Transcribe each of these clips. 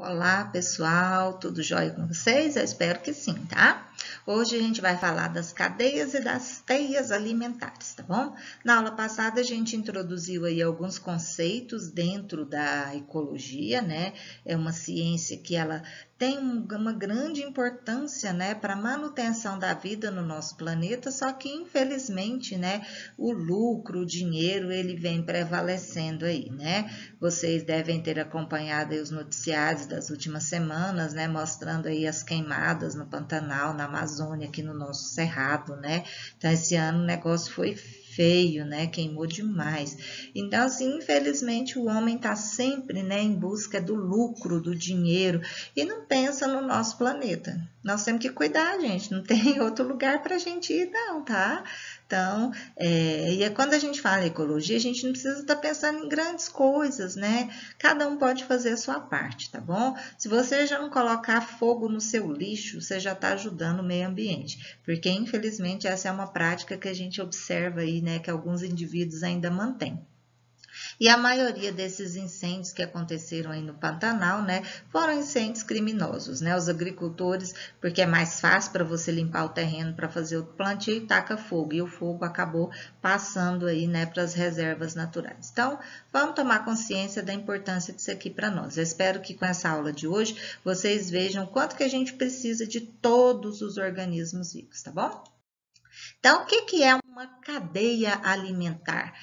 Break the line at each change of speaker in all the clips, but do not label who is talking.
Olá, pessoal, tudo jóia com vocês? Eu espero que sim, tá? Hoje a gente vai falar das cadeias e das teias alimentares, tá bom? Na aula passada a gente introduziu aí alguns conceitos dentro da ecologia, né? É uma ciência que ela tem uma grande importância, né, para a manutenção da vida no nosso planeta, só que infelizmente, né, o lucro, o dinheiro, ele vem prevalecendo aí, né? Vocês devem ter acompanhado aí os noticiários das últimas semanas, né, mostrando aí as queimadas no Pantanal, na Amazônia, aqui no nosso Cerrado, né? Então, esse ano o negócio foi feio, né? Queimou demais. Então, assim, infelizmente, o homem está sempre, né, em busca do lucro, do dinheiro, e não pensa no nosso planeta. Nós temos que cuidar, gente, não tem outro lugar para a gente ir, não, tá? Então, quando a gente fala em ecologia, a gente não precisa estar pensando em grandes coisas, né? Cada um pode fazer a sua parte, tá bom? Se você já não colocar fogo no seu lixo, você já está ajudando o meio ambiente, porque infelizmente essa é uma prática que a gente observa aí, né, que alguns indivíduos ainda mantêm. E a maioria desses incêndios que aconteceram aí no Pantanal, né, foram incêndios criminosos, né? Os agricultores, porque é mais fácil para você limpar o terreno para fazer o plantio, e taca fogo, e o fogo acabou passando aí, né, para as reservas naturais. Então, vamos tomar consciência da importância disso aqui para nós. Eu espero que com essa aula de hoje vocês vejam quanto que a gente precisa de todos os organismos vivos, tá bom? Então, o que é uma cadeia alimentar?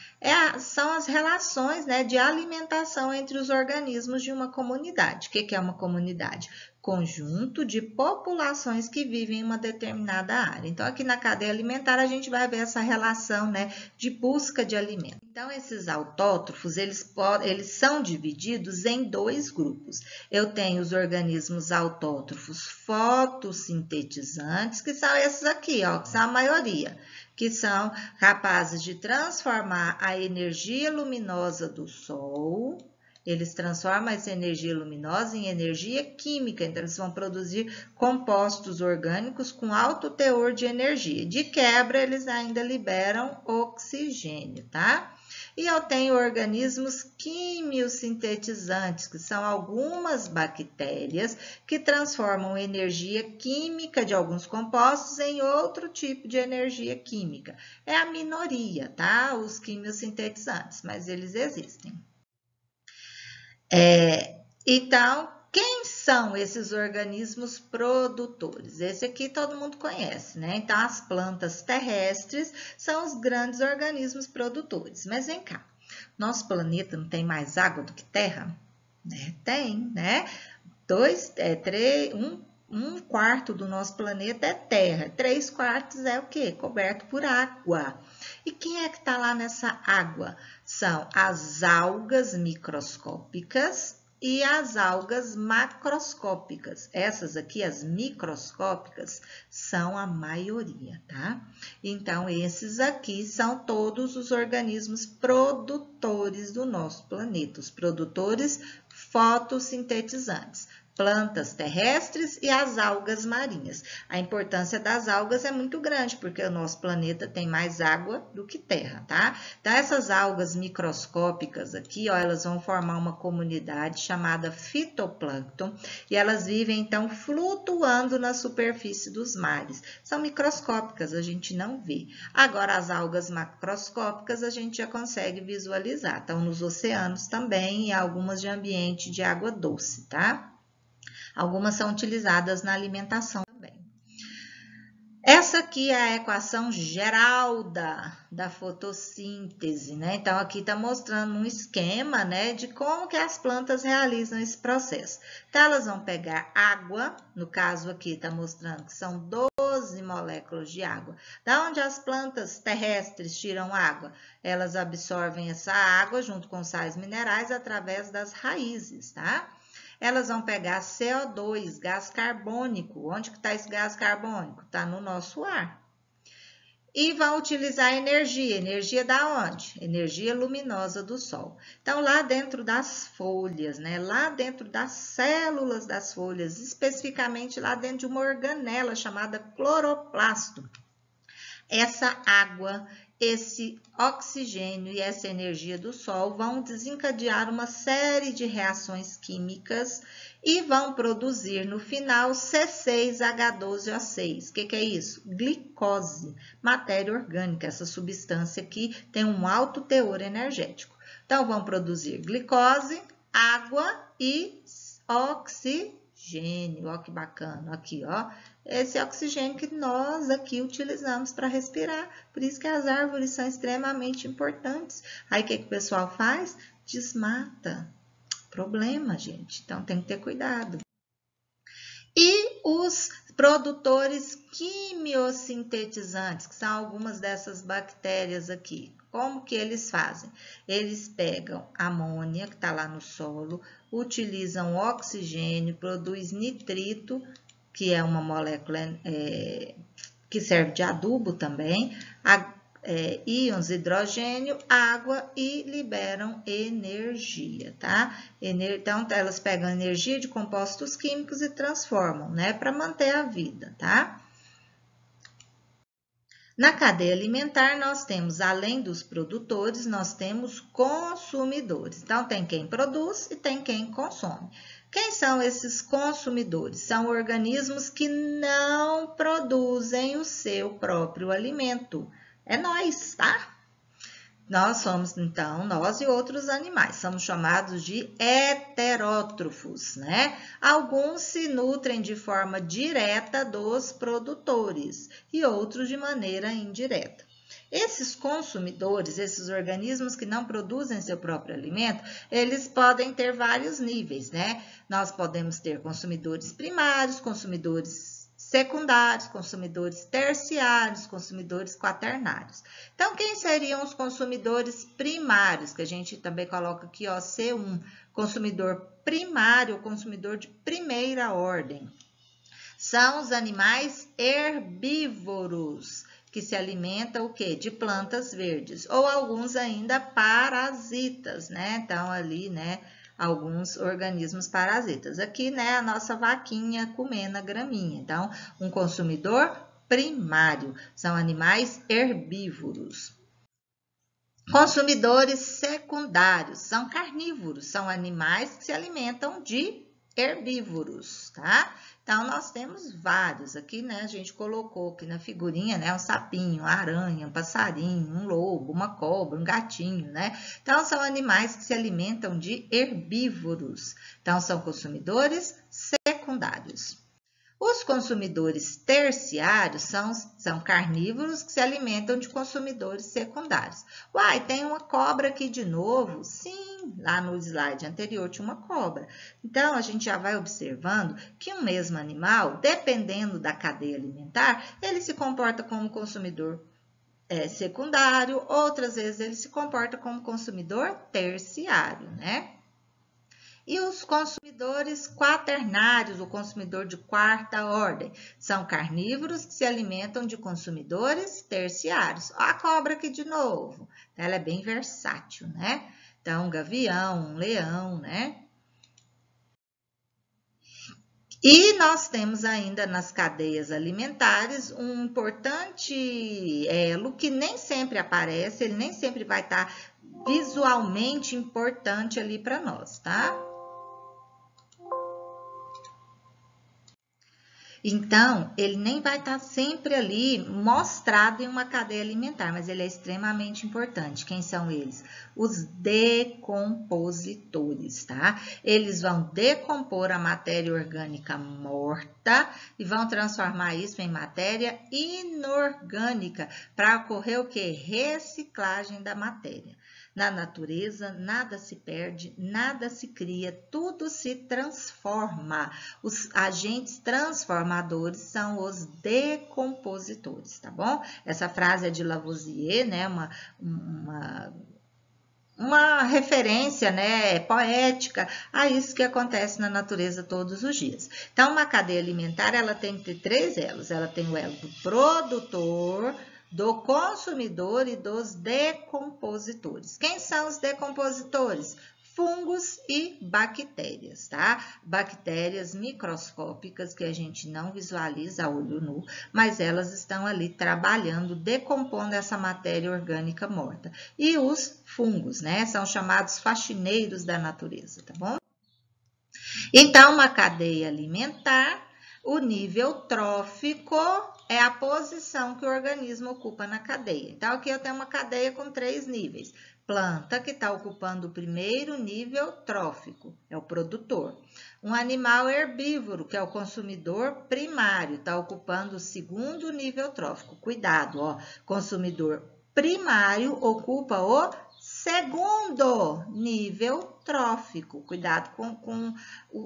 São as relações, né, de alimentação entre os organismos de uma comunidade. O que é uma comunidade? Conjunto de populações que vivem em uma determinada área. Então, aqui na cadeia alimentar, a gente vai ver essa relação, né, de busca de alimento. Então, esses autótrofos, eles são divididos em dois grupos. Eu tenho os organismos autótrofos fotossintetizantes, que são esses aqui, ó, que são a maioria, que são capazes de transformar a energia luminosa do Sol. Eles transformam essa energia luminosa em energia química, então eles vão produzir compostos orgânicos com alto teor de energia. De quebra, eles ainda liberam oxigênio, tá? E eu tenho organismos quimiosintetizantes, que são algumas bactérias que transformam energia química de alguns compostos em outro tipo de energia química. É a minoria, tá? Os quimiosintetizantes, mas eles existem. Então, quem são esses organismos produtores? Esse aqui todo mundo conhece, né? Então, as plantas terrestres são os grandes organismos produtores. Mas vem cá, nosso planeta não tem mais água do que terra? Né? Tem, né? Um quarto do nosso planeta é terra, 3/4 é o quê? Coberto por água. E quem é que está lá nessa água? São as algas microscópicas e as algas macroscópicas. Essas aqui, as microscópicas, são a maioria, tá? Então, esses aqui são todos os organismos produtores do nosso planeta, os produtores fotossintetizantes. Plantas terrestres e as algas marinhas. A importância das algas é muito grande, porque o nosso planeta tem mais água do que terra, tá? Então, essas algas microscópicas aqui, ó, elas vão formar uma comunidade chamada fitoplâncton, e elas vivem, então, flutuando na superfície dos mares. São microscópicas, a gente não vê. Agora, as algas macroscópicas, a gente já consegue visualizar. Estão nos oceanos também e algumas de ambiente de água doce, tá? Algumas são utilizadas na alimentação também. Essa aqui é a equação geral da fotossíntese, né? Então, aqui está mostrando um esquema, né, de como que as plantas realizam esse processo. Então, elas vão pegar água, no caso aqui está mostrando que são 12 moléculas de água. Da onde as plantas terrestres tiram água? Elas absorvem essa água junto com sais minerais através das raízes, tá? Elas vão pegar CO2, gás carbônico. Onde que está esse gás carbônico? Está no nosso ar. E vão utilizar energia. Energia da onde? Energia luminosa do Sol. Então, lá dentro das folhas, né? Lá dentro das células das folhas, especificamente lá dentro de uma organela chamada cloroplasto. Essa água, esse oxigênio e essa energia do Sol vão desencadear uma série de reações químicas e vão produzir no final C6H12O6. O que é isso? Glicose, matéria orgânica, essa substância aqui tem um alto teor energético. Então, vão produzir glicose, água e oxigênio. Ó, que bacana, aqui, ó. Esse oxigênio que nós aqui utilizamos para respirar. Por isso que as árvores são extremamente importantes. Aí, o que o pessoal faz? Desmata. Problema, gente. Então, tem que ter cuidado. E os produtores quimiosintetizantes, que são algumas dessas bactérias aqui. Como que eles fazem? Eles pegam amônia, que está lá no solo, utilizam oxigênio, produz nitrito, que é uma molécula que serve de adubo também, íons hidrogênio, água e liberam energia, tá? Então, elas pegam energia de compostos químicos e transformam, né, para manter a vida, tá? Na cadeia alimentar, nós temos, além dos produtores, nós temos consumidores. Então, tem quem produz e tem quem consome. Quem são esses consumidores? São organismos que não produzem o seu próprio alimento. É nós, tá? Nós somos, então, nós e outros animais, somos chamados de heterótrofos, né? Alguns se nutrem de forma direta dos produtores e outros de maneira indireta. Esses consumidores, esses organismos que não produzem seu próprio alimento, eles podem ter vários níveis, né? Nós podemos ter consumidores primários, consumidores secundários, consumidores terciários, consumidores quaternários. Então, quem seriam os consumidores primários, que a gente também coloca aqui, ó, C1, consumidor primário, consumidor de primeira ordem. São os animais herbívoros, que se alimentam o quê? De plantas verdes, ou alguns ainda parasitas, né? Então, ali, né, alguns organismos parasitas. Aqui, né, a nossa vaquinha comendo a graminha. Então, um consumidor primário, são animais herbívoros. Consumidores secundários, são carnívoros, são animais que se alimentam de herbívoros, tá? Então, nós temos vários aqui, né? A gente colocou aqui na figurinha, né? Um sapinho, uma aranha, um passarinho, um lobo, uma cobra, um gatinho, né? Então, são animais que se alimentam de herbívoros. Então, são consumidores secundários. Os consumidores terciários são carnívoros que se alimentam de consumidores secundários. Uai, tem uma cobra aqui de novo? Sim, lá no slide anterior tinha uma cobra. Então, a gente já vai observando que um mesmo animal, dependendo da cadeia alimentar, ele se comporta como consumidor secundário, outras vezes ele se comporta como consumidor terciário, né? E os consumidores quaternários, o consumidor de quarta ordem, são carnívoros que se alimentam de consumidores terciários. Ó, a cobra aqui de novo, ela é bem versátil, né? Então, um gavião, um leão, né? E nós temos ainda nas cadeias alimentares um importante elo que nem sempre aparece, ele nem sempre vai estar visualmente importante ali para nós, tá? Então, ele nem vai estar sempre ali mostrado em uma cadeia alimentar, mas ele é extremamente importante. Quem são eles? Os decompositores, tá? Eles vão decompor a matéria orgânica morta e vão transformar isso em matéria inorgânica para ocorrer o quê? Reciclagem da matéria. Na natureza, nada se perde, nada se cria, tudo se transforma. Os agentes transformadores são os decompositores, tá bom? Essa frase é de Lavoisier, né? Uma referência, né, poética a isso que acontece na natureza todos os dias. Então, uma cadeia alimentar, ela tem que ter 3 elos. Ela tem o elo do produtor, do consumidor e dos decompositores. Quem são os decompositores? Fungos e bactérias, tá? Bactérias microscópicas que a gente não visualiza a olho nu, mas elas estão ali trabalhando, decompondo essa matéria orgânica morta. E os fungos, né? São chamados faxineiros da natureza, tá bom? Então, uma cadeia alimentar, o nível trófico é a posição que o organismo ocupa na cadeia. Então, aqui eu tenho uma cadeia com 3 níveis. Planta, que está ocupando o primeiro nível trófico, é o produtor. Um animal herbívoro, que é o consumidor primário, está ocupando o segundo nível trófico. Cuidado, ó, consumidor primário ocupa o segundo nível trófico. Cuidado com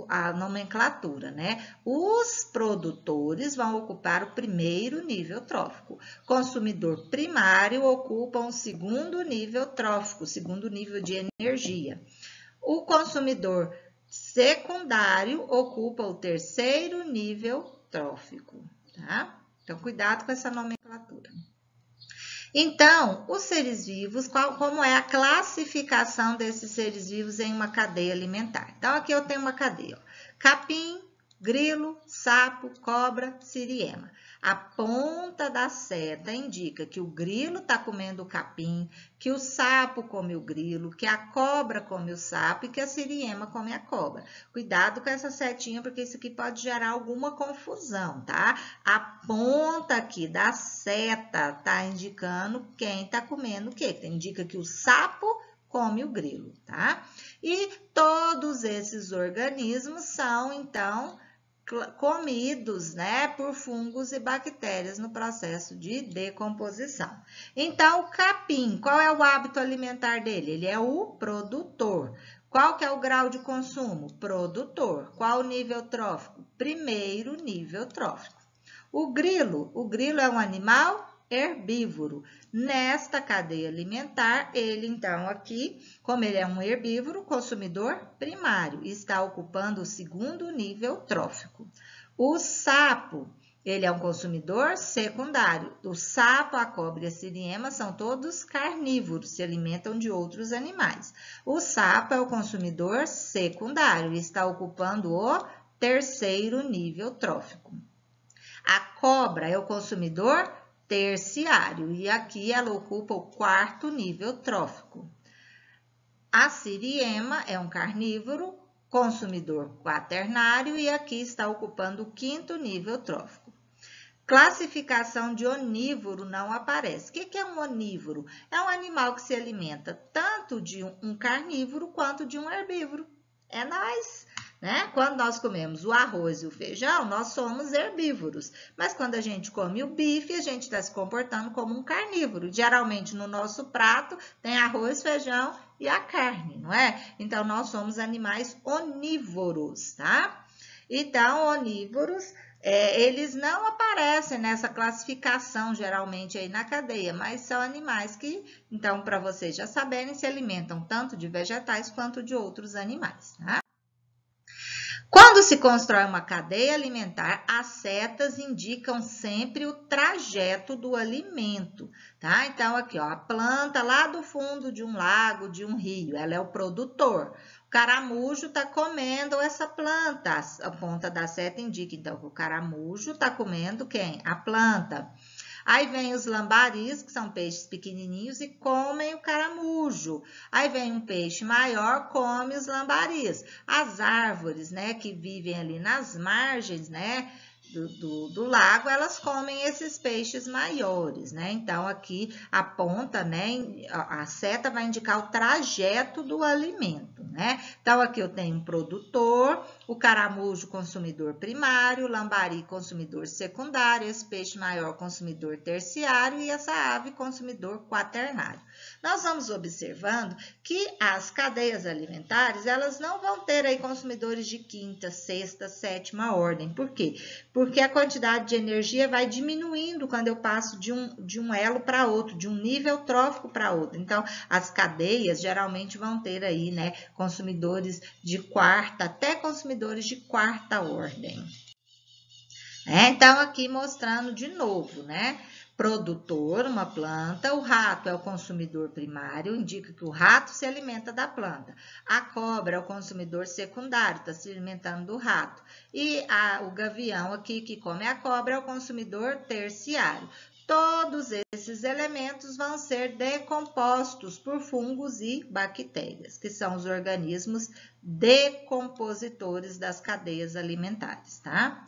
a nomenclatura, né? Os produtores vão ocupar o primeiro nível trófico. Consumidor primário ocupa um segundo nível trófico, segundo nível de energia. O consumidor secundário ocupa o terceiro nível trófico, tá? Então, cuidado com essa nomenclatura. Então, os seres vivos, como é a classificação desses seres vivos em uma cadeia alimentar? Então, aqui eu tenho uma cadeia, ó. Capim, grilo, sapo, cobra, siriema. A ponta da seta indica que o grilo está comendo o capim, que o sapo come o grilo, que a cobra come o sapo e que a siriema come a cobra. Cuidado com essa setinha, porque isso aqui pode gerar alguma confusão, tá? A ponta aqui da seta está indicando quem está comendo o quê? Indica que o sapo come o grilo, tá? E todos esses organismos são, então, comidos, né, por fungos e bactérias no processo de decomposição. Então, o capim, qual é o hábito alimentar dele? Ele é o produtor. Qual que é o grau de consumo? Produtor. Qual o nível trófico? Primeiro nível trófico. O grilo é um animal herbívoro. Nesta cadeia alimentar, ele então aqui, como ele é um herbívoro, consumidor primário, está ocupando o segundo nível trófico. O sapo, ele é um consumidor secundário. O sapo, a cobra e a siriema são todos carnívoros, se alimentam de outros animais. O sapo é o consumidor secundário e está ocupando o terceiro nível trófico. A cobra é o consumidor terciário e aqui ela ocupa o quarto nível trófico. A siriema é um carnívoro, consumidor quaternário e aqui está ocupando o quinto nível trófico. Classificação de onívoro não aparece. O que é um onívoro? É um animal que se alimenta tanto de um carnívoro quanto de um herbívoro. É nós, né? Quando nós comemos o arroz e o feijão, nós somos herbívoros. Mas quando a gente come o bife, a gente está se comportando como um carnívoro. Geralmente no nosso prato tem arroz, feijão e a carne, não é? Então nós somos animais onívoros, tá? Então, onívoros, eles não aparecem nessa classificação geralmente aí na cadeia, mas são animais que, então, para vocês já saberem, se alimentam tanto de vegetais quanto de outros animais, tá? Quando se constrói uma cadeia alimentar, as setas indicam sempre o trajeto do alimento, tá? Então, aqui, ó, a planta lá do fundo de um lago, de um rio, ela é o produtor. O caramujo está comendo essa planta. A ponta da seta indica, então, que o caramujo está comendo quem? A planta. Aí vem os lambaris, que são peixes pequenininhos e comem o caramujo. Aí vem um peixe maior, come os lambaris. As árvores, né, que vivem ali nas margens, né, do lago, elas comem esses peixes maiores, né? Então, aqui a ponta, né, a seta vai indicar o trajeto do alimento, né? Então, aqui eu tenho um produtor, o caramujo consumidor primário, o lambari consumidor secundário, esse peixe maior consumidor terciário e essa ave consumidor quaternário. Nós vamos observando que as cadeias alimentares, elas não vão ter aí consumidores de quinta, sexta, sétima ordem. Por quê? Porque a quantidade de energia vai diminuindo quando eu passo de um elo para outro, de um nível trófico para outro. Então, as cadeias geralmente vão ter aí, né, consumidores de quarta até consumidores de quarta ordem. Então, aqui mostrando de novo, né? Produtor, uma planta, o rato é o consumidor primário, indica que o rato se alimenta da planta. A cobra é o consumidor secundário, está se alimentando do rato. E o gavião aqui, que come a cobra, é o consumidor terciário. todos esses elementos vão ser decompostos por fungos e bactérias, que são os organismos decompositores das cadeias alimentares, tá?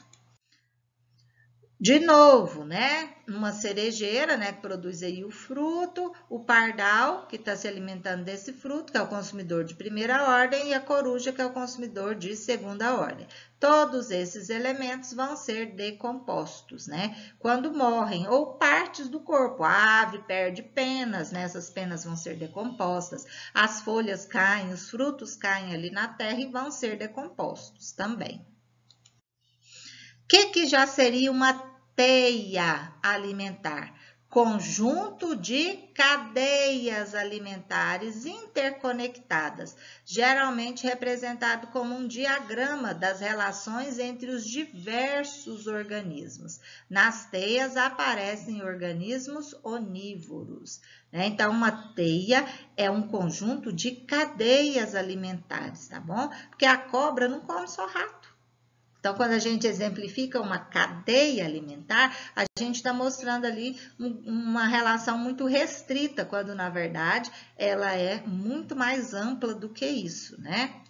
De novo, né? Uma cerejeira, né, que produz aí o fruto, o pardal, que está se alimentando desse fruto, que é o consumidor de primeira ordem, e a coruja, que é o consumidor de segunda ordem. Todos esses elementos vão ser decompostos, né? Quando morrem, ou partes do corpo. A ave perde penas, né? Essas penas vão ser decompostas. As folhas caem, os frutos caem ali na terra e vão ser decompostos também. Que já seria uma teia alimentar? Conjunto de cadeias alimentares interconectadas, geralmente representado como um diagrama das relações entre os diversos organismos. Nas teias aparecem organismos onívoros, né? Então, uma teia é um conjunto de cadeias alimentares, tá bom? Porque a cobra não come só rato. Então, quando a gente exemplifica uma cadeia alimentar, a gente está mostrando ali uma relação muito restrita, quando na verdade ela é muito mais ampla do que isso, né?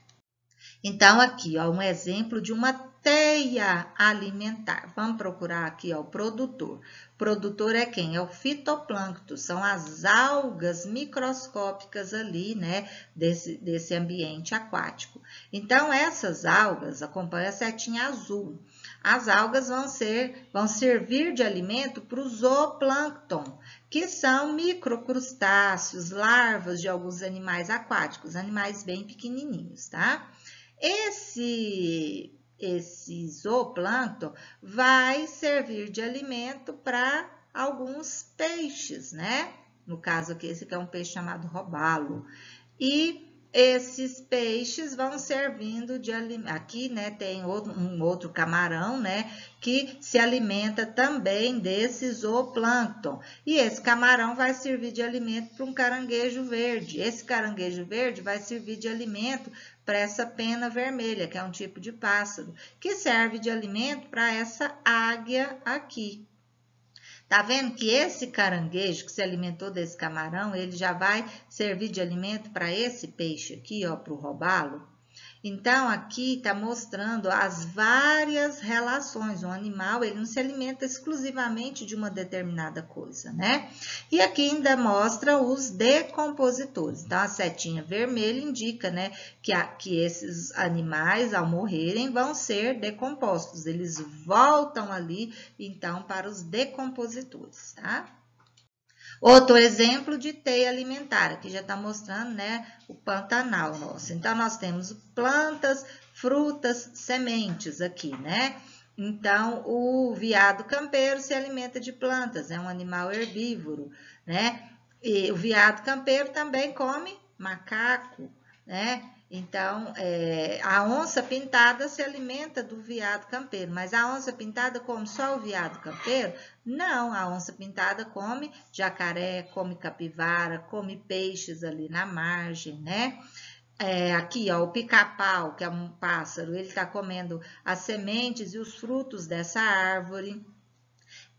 Então, aqui, ó, um exemplo de uma teia alimentar. Vamos procurar aqui, ó, o produtor. O produtor é quem? É o fitoplâncton, são as algas microscópicas ali, né, desse ambiente aquático. Então, essas algas, acompanha a setinha azul. As algas vão servir de alimento para o zooplâncton, que são microcrustáceos, larvas de alguns animais aquáticos, animais bem pequenininhos, tá? Esse zooplâncton vai servir de alimento para alguns peixes, né? No caso aqui, esse aqui é um peixe chamado robalo. E esses peixes vão servindo de alimento. Aqui, né, tem um outro camarão, né, que se alimenta também desse zooplâncton. E esse camarão vai servir de alimento para um caranguejo verde. Esse caranguejo verde vai servir de alimento para essa pena vermelha, que é um tipo de pássaro, que serve de alimento para essa águia aqui. Tá vendo que esse caranguejo que se alimentou desse camarão, ele já vai servir de alimento para esse peixe aqui, ó, para o robalo? Então, aqui está mostrando as várias relações. O animal, ele não se alimenta exclusivamente de uma determinada coisa, né? E aqui ainda mostra os decompositores. Então, a setinha vermelha indica, né, que esses animais, ao morrerem, vão ser decompostos. Eles voltam ali, então, para os decompositores, tá? Outro exemplo de teia alimentar, aqui já está mostrando, né, o Pantanal nosso. Então, nós temos plantas, frutas, sementes aqui, né? Então, o veado campeiro se alimenta de plantas, é um animal herbívoro, né? E o veado campeiro também come macaco, né? Então, a onça pintada se alimenta do veado campeiro, mas a onça pintada come só o veado campeiro? Não, a onça pintada come jacaré, come capivara, come peixes ali na margem, né? Aqui, ó, o pica-pau, que é um pássaro, ele está comendo as sementes e os frutos dessa árvore.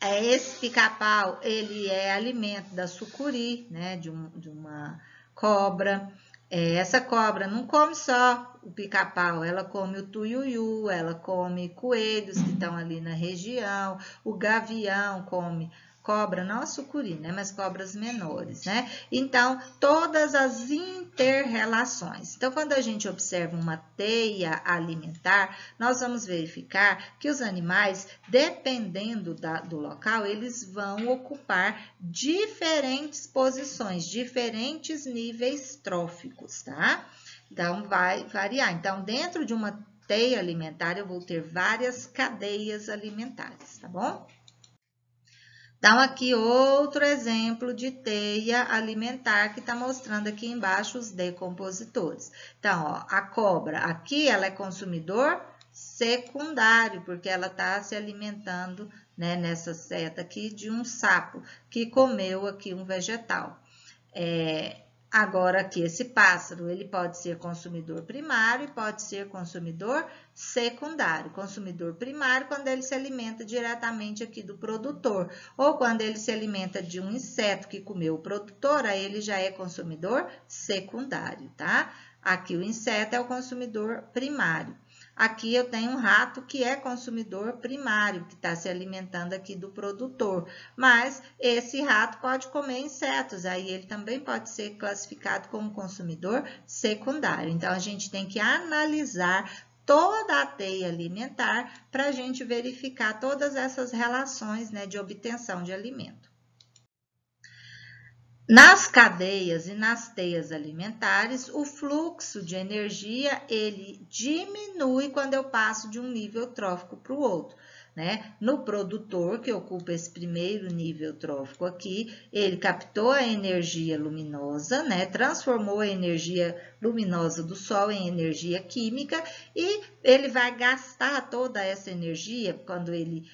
Esse pica-pau, ele é alimento da sucuri, né, de uma cobra. Essa cobra não come só o pica-pau, ela come o tuiuiu, ela come coelhos que estão ali na região, o gavião come cobra, não a sucuri, né, mas cobras menores, né? Então, todas as inter-relações. Então, quando a gente observa uma teia alimentar, nós vamos verificar que os animais, dependendo do local, eles vão ocupar diferentes posições, diferentes níveis tróficos, tá? Então, vai variar. Então, dentro de uma teia alimentar, eu vou ter várias cadeias alimentares, tá bom? Então, aqui outro exemplo de teia alimentar que está mostrando aqui embaixo os decompositores. Então, ó, a cobra, aqui ela é consumidor secundário, porque ela está se alimentando, né, nessa seta aqui de um sapo que comeu aqui um vegetal. Agora aqui, esse pássaro, ele pode ser consumidor primário e pode ser consumidor secundário. Consumidor primário quando ele se alimenta diretamente aqui do produtor, ou quando ele se alimenta de um inseto que comeu o produtor, aí ele já é consumidor secundário, tá? Aqui o inseto é o consumidor primário. Aqui eu tenho um rato que é consumidor primário, que está se alimentando aqui do produtor. Mas esse rato pode comer insetos, aí ele também pode ser classificado como consumidor secundário. Então, a gente tem que analisar toda a teia alimentar para a gente verificar todas essas relações, né, de obtenção de alimento. Nas cadeias e nas teias alimentares, o fluxo de energia, ele diminui quando eu passo de um nível trófico para o outro, né? No produtor, que ocupa esse primeiro nível trófico aqui, ele captou a energia luminosa, né? Transformou a energia luminosa do sol em energia química e ele vai gastar toda essa energia quando ele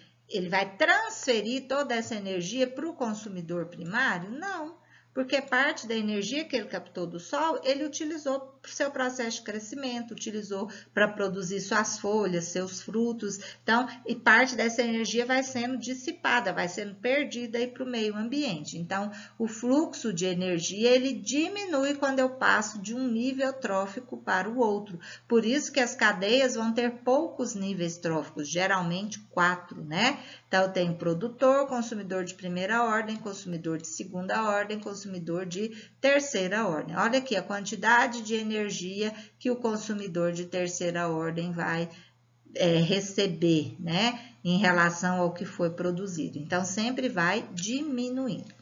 vai transferir toda essa energia para o consumidor primário? Não. Porque parte da energia que ele captou do sol, ele utilizou para o seu processo de crescimento, utilizou para produzir suas folhas, seus frutos. Então, e parte dessa energia vai sendo dissipada, vai sendo perdida aí para o meio ambiente. Então, o fluxo de energia, ele diminui quando eu passo de um nível trófico para o outro. Por isso que as cadeias vão ter poucos níveis tróficos, geralmente 4, né? Então, eu tenho produtor, consumidor de primeira ordem, consumidor de segunda ordem, consumidor de terceira ordem. Olha aqui a quantidade de energia que o consumidor de terceira ordem vai receber, né, em relação ao que foi produzido. Então, sempre vai diminuindo.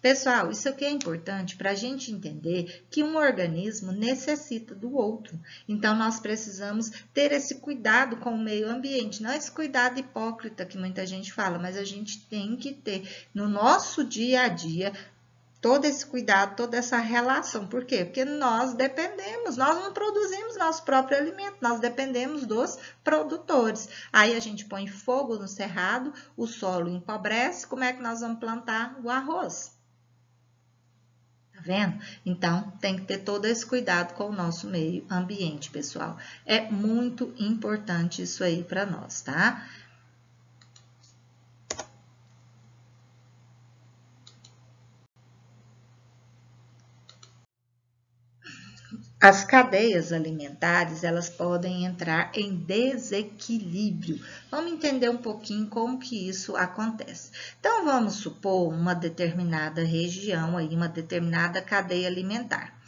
Pessoal, isso aqui é importante para a gente entender que um organismo necessita do outro. Então, nós precisamos ter esse cuidado com o meio ambiente. Não é esse cuidado hipócrita que muita gente fala, mas a gente tem que ter no nosso dia a dia todo esse cuidado, toda essa relação. Por quê? Porque nós dependemos, nós não produzimos nosso próprio alimento, nós dependemos dos produtores. Aí a gente põe fogo no cerrado, o solo empobrece, como é que nós vamos plantar o arroz? Tá vendo? Então, tem que ter todo esse cuidado com o nosso meio ambiente, pessoal. É muito importante isso aí para nós, tá? As cadeias alimentares, elas podem entrar em desequilíbrio. Vamos entender um pouquinho como que isso acontece. Então, vamos supor uma determinada região, aí, uma determinada cadeia alimentar.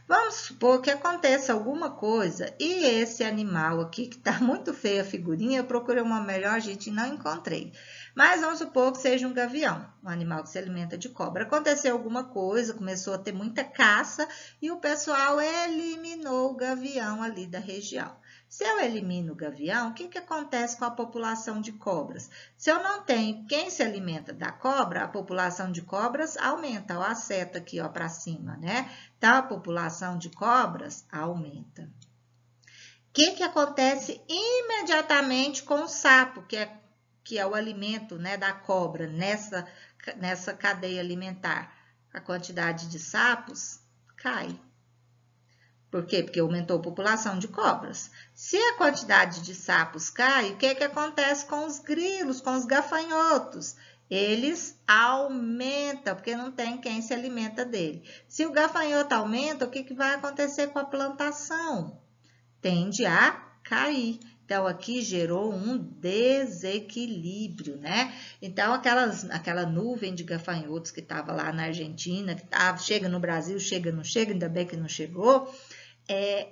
Vamos supor que aconteça alguma coisa e esse animal aqui, que está muito feia a figurinha, eu procurei uma melhor, gente, e não encontrei. Mas vamos supor que seja um gavião, um animal que se alimenta de cobra. Aconteceu alguma coisa, começou a ter muita caça e o pessoal eliminou o gavião ali da região. Se eu elimino o gavião, o que acontece com a população de cobras? Se eu não tenho quem se alimenta da cobra, a população de cobras aumenta. Ó, a seta aqui para cima, né? Então, a população de cobras aumenta. O que acontece imediatamente com o sapo, que é o alimento, né, da cobra nessa cadeia alimentar? A quantidade de sapos cai. Por quê? Porque aumentou a população de cobras. Se a quantidade de sapos cai, o que acontece com os grilos, com os gafanhotos? Eles aumentam, porque não tem quem se alimenta dele. Se o gafanhoto aumenta, o que vai acontecer com a plantação? Tende a cair. Então, aqui gerou um desequilíbrio, né? Então, aquela nuvem de gafanhotos que estava lá na Argentina, que chega no Brasil, chega, não chega, ainda bem que não chegou.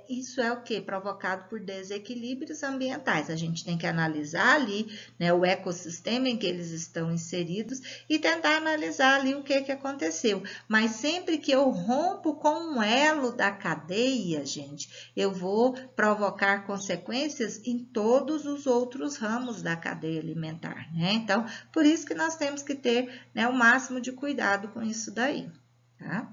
Isso é o que? Provocado por desequilíbrios ambientais. A gente tem que analisar ali, né, o ecossistema em que eles estão inseridos e tentar analisar ali o que aconteceu. Mas sempre que eu rompo com um elo da cadeia, gente, eu vou provocar consequências em todos os outros ramos da cadeia alimentar, né? Então, por isso que nós temos que ter, né, o máximo de cuidado com isso daí, tá?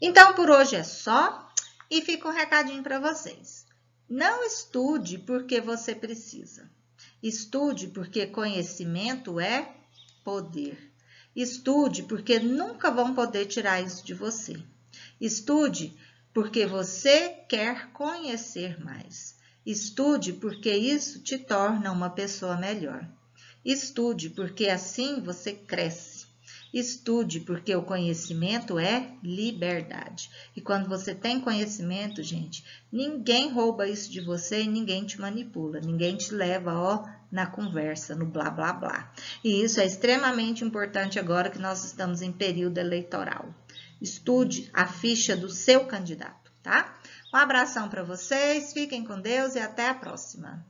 Então, por hoje é só. E fica um recadinho para vocês. Não estude porque você precisa. Estude porque conhecimento é poder. Estude porque nunca vão poder tirar isso de você. Estude porque você quer conhecer mais. Estude porque isso te torna uma pessoa melhor. Estude porque assim você cresce. Estude porque o conhecimento é liberdade. E quando você tem conhecimento, gente, ninguém rouba isso de você e ninguém te manipula. Ninguém te leva, ó, na conversa, no blá, blá, blá. E isso é extremamente importante agora que nós estamos em período eleitoral. Estude a ficha do seu candidato, tá? Um abração para vocês, fiquem com Deus e até a próxima.